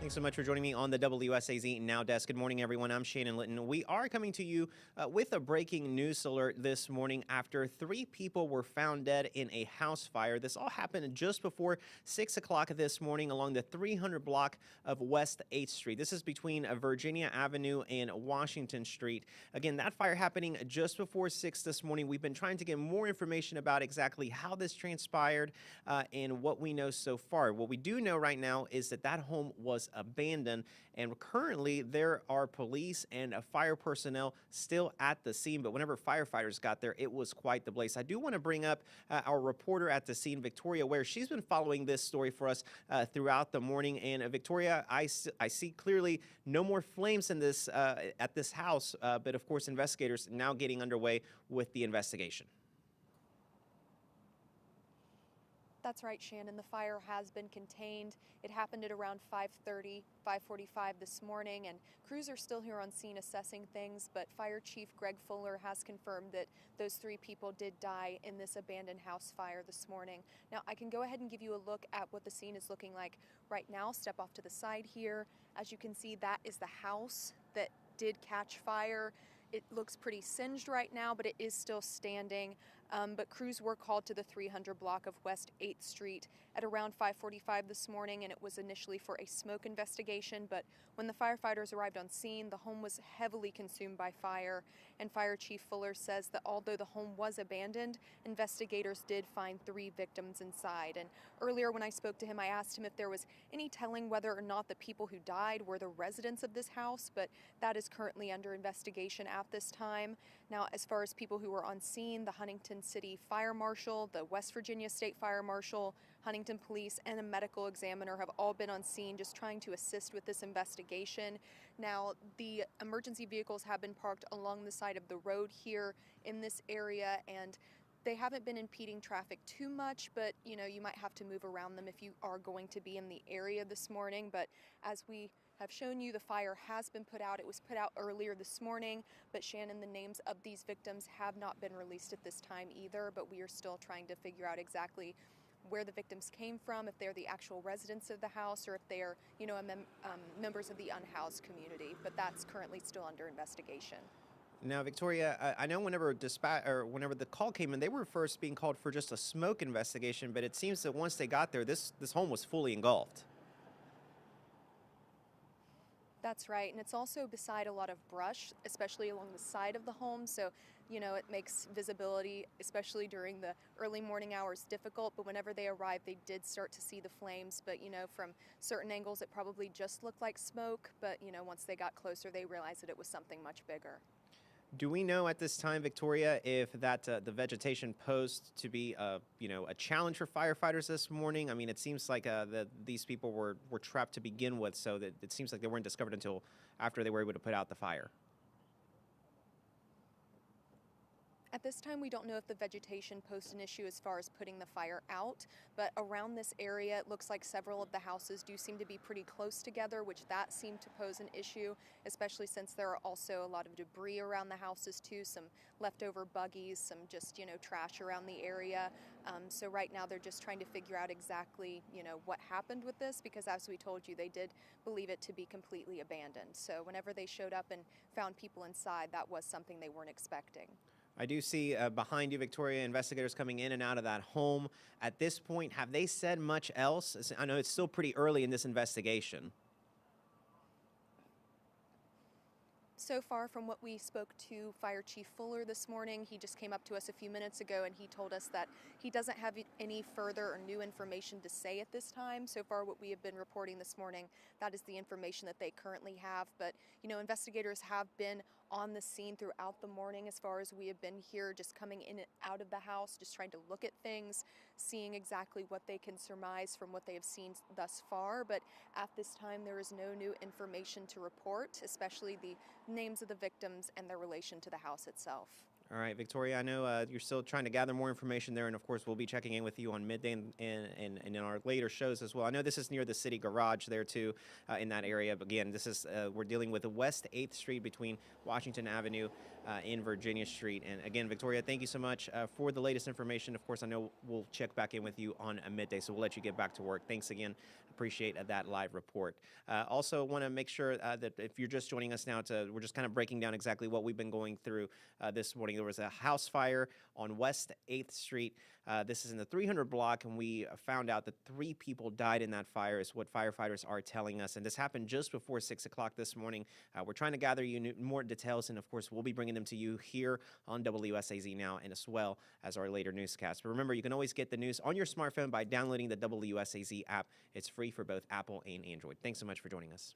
Thanks so much for joining me on the WSAZ Now Desk. Good morning, everyone. I'm Shannon Litton. We are coming to you with a breaking news alert this morning after 3 people were found dead in a house fire. This all happened just before 6 o'clock this morning along the 300 block of West 8th Street. This is between Virginia Avenue and Washington Street. Again, that fire happening just before 6 this morning. We've been trying to get more information about exactly how this transpired and what we know so far. What we do know right now is that that home was abandoned, and currently there are police and fire personnel still at the scene. But whenever firefighters got there, it was quite the blaze. I do want to bring up our reporter at the scene, Victoria Ware. She's been following this story for us throughout the morning. And Victoria, I see clearly no more flames in this at this house, but of course investigators now getting underway with the investigation. That's right, Shannon. The fire has been contained. It happened at around 5:30, 5:45 this morning, and crews are still here on scene assessing things, but Fire Chief Greg Fuller has confirmed that those 3 people did die in this abandoned house fire this morning. Now, I can go ahead and give you a look at what the scene is looking like right now. Step off to the side here. As you can see, that is the house that did catch fire. It looks pretty singed right now, but it is still standing. But crews were called to the 300 block of West 8th Street at around 5:45 this morning, and it was initially for a smoke investigation. But when the firefighters arrived on scene, the home was heavily consumed by fire. And Fire Chief Fuller says that although the home was abandoned, investigators did find 3 victims inside. And earlier when I spoke to him, I asked him if there was any telling whether or not the people who died were the residents of this house, but that is currently under investigation at this time. Now, as far as people who were on scene, the Huntington City Fire Marshal, the West Virginia State Fire Marshal, Huntington Police, and a medical examiner have all been on scene just trying to assist with this investigation. Now, the emergency vehicles have been parked along the side of the road here in this area, and they haven't been impeding traffic too much, but you might have to move around them if you are going to be in the area this morning. But as we have shown you, the fire has been put out. It was put out earlier this morning, but Shannon, the names of these victims have not been released at this time either, but we are still trying to figure out exactly where the victims came from, if they're the actual residents of the house, or if they're, members of the unhoused community. But that's currently still under investigation. Now, Victoria, I know whenever the call came in, they were first being called for just a smoke investigation, but it seems that once they got there, this home was fully engulfed. That's right, and it's also beside a lot of brush, especially along the side of the home, so it makes visibility, especially during the early morning hours, difficult. But whenever they arrived, they did start to see the flames, but from certain angles it probably just looked like smoke, but once they got closer they realized that it was something much bigger. Do we know at this time, Victoria, if that the vegetation posed to be a challenge for firefighters this morning? I mean, it seems like these people were trapped to begin with, so that it seems like they weren't discovered until after they were able to put out the fire. At this time, we don't know if the vegetation posed an issue as far as putting the fire out, but around this area, it looks like several of the houses do seem to be pretty close together, which that seemed to pose an issue, especially since there are also a lot of debris around the houses too, some leftover buggies, some just, trash around the area. So right now they're just trying to figure out exactly, what happened with this, because as we told you, they did believe it to be completely abandoned. So whenever they showed up and found people inside, that was something they weren't expecting. I do see behind you, Victoria, investigators coming in and out of that home. At this point, have they said much else? I know it's still pretty early in this investigation. So far, from what we spoke to Fire Chief Fuller this morning, he just came up to us a few minutes ago and he told us that he doesn't have any further or new information to say at this time. So far, what we have been reporting this morning, that is the information that they currently have. But, investigators have been on the scene throughout the morning as far as we have been here, just coming in and out of the house, just trying to look at things, seeing exactly what they can surmise from what they have seen thus far. But at this time, there is no new information to report, especially the names of the victims and their relation to the house itself. All right, Victoria, I know you're still trying to gather more information there, and of course we'll be checking in with you on midday and in our later shows as well. I know this is near the city garage there too, in that area. But again, this is we're dealing with the West 8th Street between Washington Avenue in Virginia Street. And again, Victoria, thank you so much for the latest information. Of course, I know we'll check back in with you on a midday, so we'll let you get back to work. Thanks again. Appreciate that live report. Also, want to make sure that if you're just joining us now, we're just kind of breaking down exactly what we've been going through this morning. There was a house fire on West 8th Street. This is in the 300 block, and we found out that 3 people died in that fire, is what firefighters are telling us. And this happened just before 6 o'clock this morning. We're trying to gather you more details, and of course, we'll be bringing them to you here on WSAZ Now, and as well as our later newscast. But remember, you can always get the news on your smartphone by downloading the WSAZ app. It's free for both Apple and Android. Thanks so much for joining us.